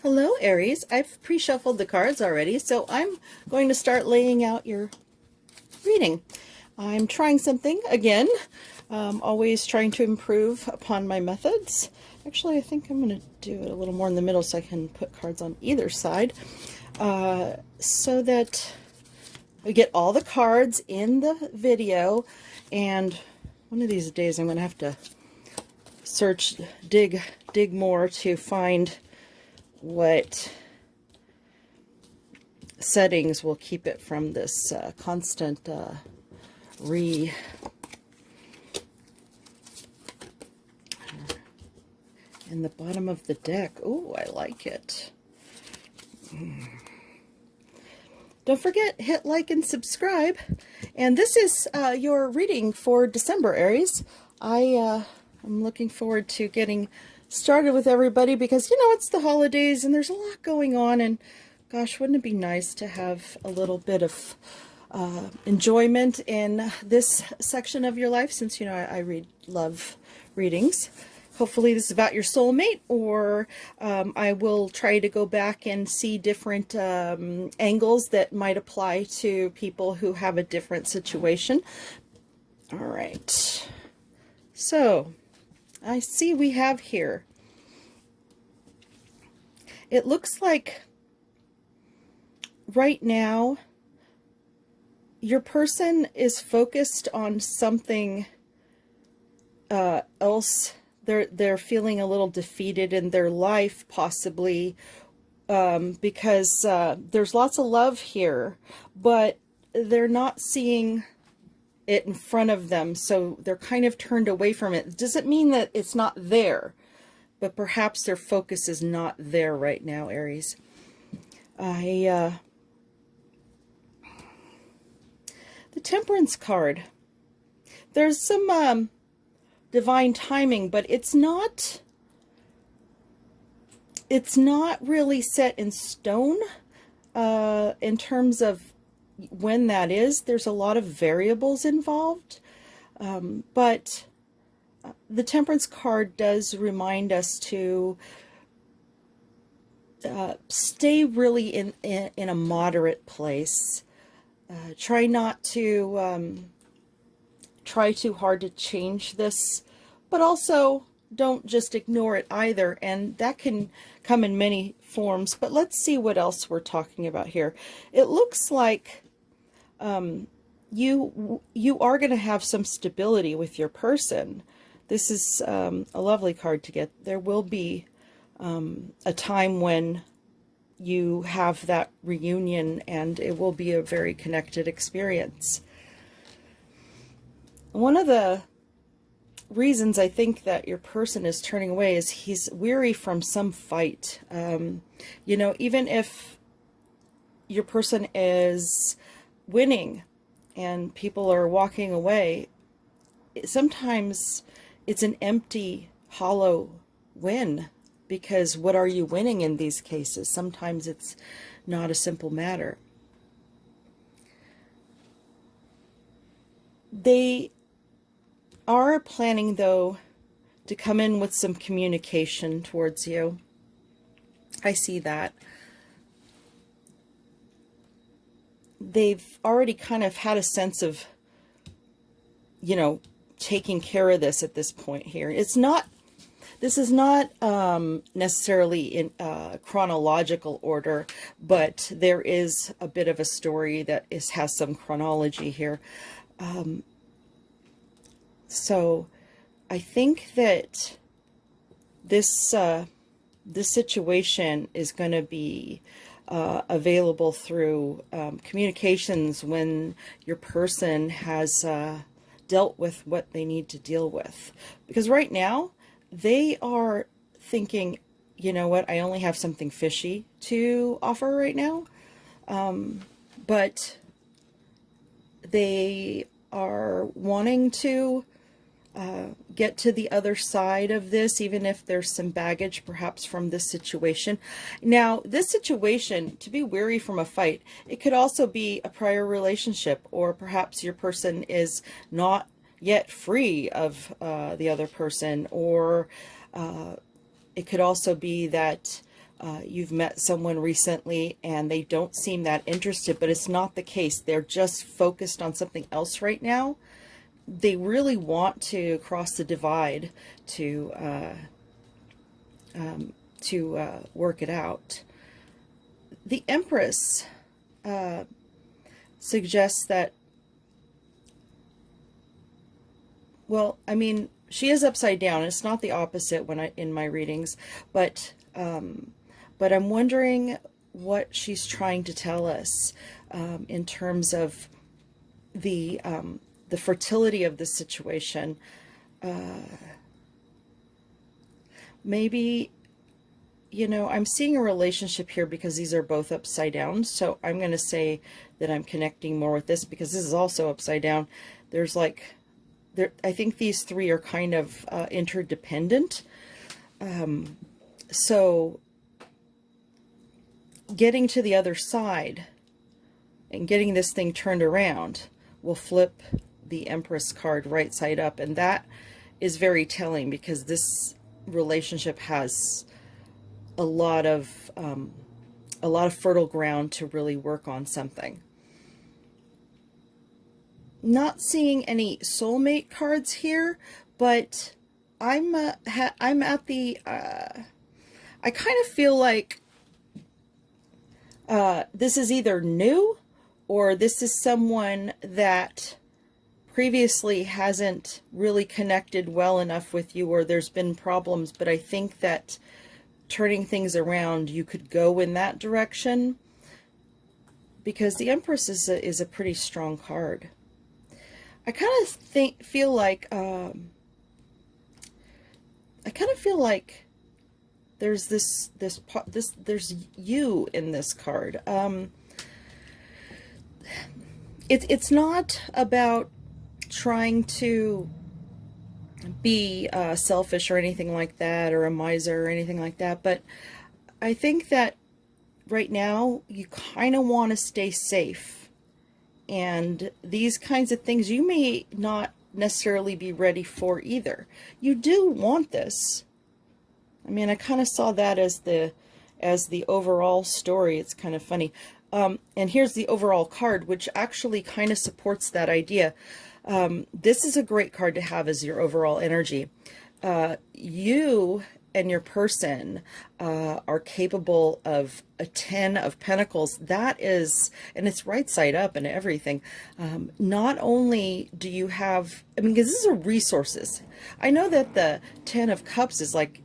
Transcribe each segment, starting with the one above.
Hello, Aries. I've pre-shuffled the cards already, so I'm going to start laying out your reading. I'm trying something again, always trying to improve upon my methods. Actually, I think I'm going to do it a little more in the middle so I can put cards on either side, so that we get all the cards in the video. And one of these days I'm going to have to dig more to find what settings will keep it from this constant in the bottom of the deck. Oh, I like it. Don't forget, hit like and subscribe. And this is your reading for December, Aries. I'm looking forward to getting started with everybody because, you know, it's the holidays and there's a lot going on. And gosh, wouldn't it be nice to have a little bit of enjoyment in this section of your life, since, you know, I love readings. Hopefully this is about your soulmate, or I will try to go back and see different angles that might apply to people who have a different situation. All right. So I see we have here, it looks like right now your person is focused on something else. They're feeling a little defeated in their life, possibly, because there's lots of love here, but they're not seeing it in front of them, so they're kind of turned away from it. Doesn't mean that it's not there, but perhaps their focus is not there right now, Aries. The Temperance card. There's some divine timing, but it's not really set in stone in terms of when that is. There's a lot of variables involved, but the Temperance card does remind us to stay really in a moderate place. Try not to try too hard to change this, but also don't just ignore it either. And that can come in many forms. But let's see what else we're talking about here. It looks like you are going to have some stability with your person. This is a lovely card to get. There will be a time when you have that reunion, and it will be a very connected experience. One of the reasons I think that your person is turning away is he's weary from some fight. You know, even if your person is winning and people are walking away, sometimes it's an empty, hollow win, because what are you winning in these cases? Sometimes it's not a simple matter. They are planning, though, to come in with some communication towards you. I see that. They've already kind of had a sense of, you know, taking care of this at this point here. This is not necessarily in chronological order, but there is a bit of a story that has some chronology here. So I think that this situation is going to be available through communications when your person has dealt with what they need to deal with. Because right now, they are thinking, you know what, I only have something fishy to offer right now. But they are wanting to get to the other side of this, even if there's some baggage perhaps from this situation. Now, this situation, to be weary from a fight, it could also be a prior relationship, or perhaps your person is not yet free of the other person, or it could also be that you've met someone recently and they don't seem that interested, but it's not the case. They're just focused on something else right now. They really want to cross the divide to work it out. The Empress suggests that, well, I mean, she is upside down. It's not the opposite in my readings, but I'm wondering what she's trying to tell us in terms of the fertility of the situation. Maybe, you know, I'm seeing a relationship here because these are both upside down. So I'm going to say that I'm connecting more with this because this is also upside down. There's like, I think these three are kind of interdependent. So getting to the other side and getting this thing turned around will flip the Empress card right side up. And that is very telling because this relationship has a lot of fertile ground to really work on something. Not seeing any soulmate cards here, but I'm at the I kind of feel like this is either new or this is someone that previously hasn't really connected well enough with you, or there's been problems, but I think that turning things around, you could go in that direction because the Empress is a pretty strong card. I kind of feel like there's there's you in this card. It's not about trying to be selfish or anything like that, or a miser or anything like that, but I think that right now you kind of want to stay safe, and these kinds of things you may not necessarily be ready for either. You do want this. I mean, I kind of saw that as the overall story. It's kind of funny. And here's the overall card, which actually kind of supports that idea. This is a great card to have as your overall energy. You and your person are capable of a 10 of Pentacles. That is, and it's right side up and everything. Not only do you have, I mean, because this is a resources. I know that the 10 of Cups is like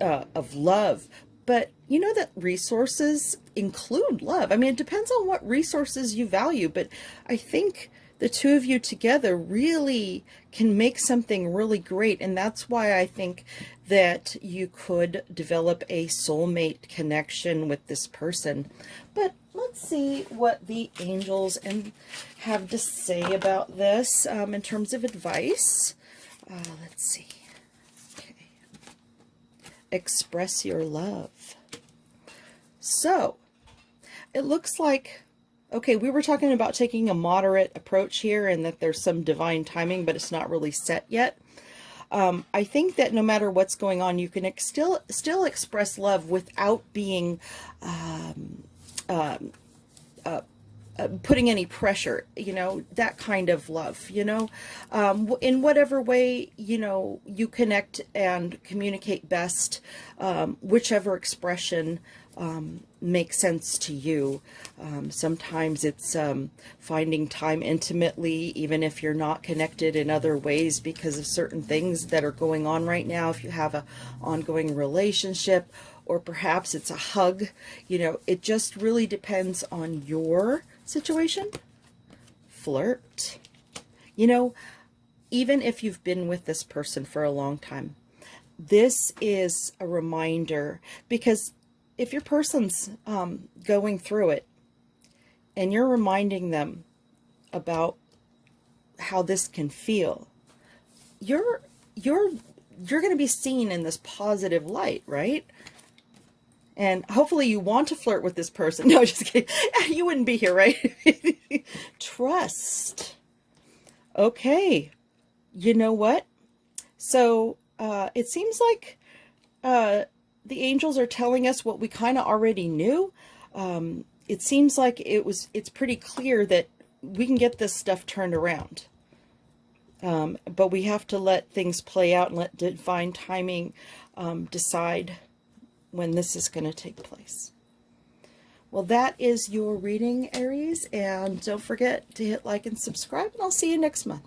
of love, but you know that resources include love. I mean, it depends on what resources you value, but I think the two of you together really can make something really great. And that's why I think that you could develop a soulmate connection with this person. But let's see what the angels have to say about this in terms of advice. Let's see. Okay. Express your love. So it looks like, okay, we were talking about taking a moderate approach here and that there's some divine timing, but it's not really set yet. I think that no matter what's going on, you can still express love without being putting any pressure, you know, that kind of love, you know, in whatever way, you know, you connect and communicate best, whichever expression makes sense to you. Sometimes it's finding time intimately, even if you're not connected in other ways because of certain things that are going on right now. If you have an ongoing relationship, or perhaps it's a hug, you know, it just really depends on your situation. Flirt. You know, even if you've been with this person for a long time, this is a reminder, because if your person's going through it and you're reminding them about how this can feel, you're going to be seen in this positive light, right? And hopefully you want to flirt with this person. No, just kidding. You wouldn't be here, right? Trust. Okay. You know what? So it seems like the angels are telling us what we kind of already knew. It seems like it's pretty clear that we can get this stuff turned around. But we have to let things play out and let divine timing decide when this is going to take place. Well, that is your reading, Aries, and don't forget to hit like and subscribe, and I'll see you next month.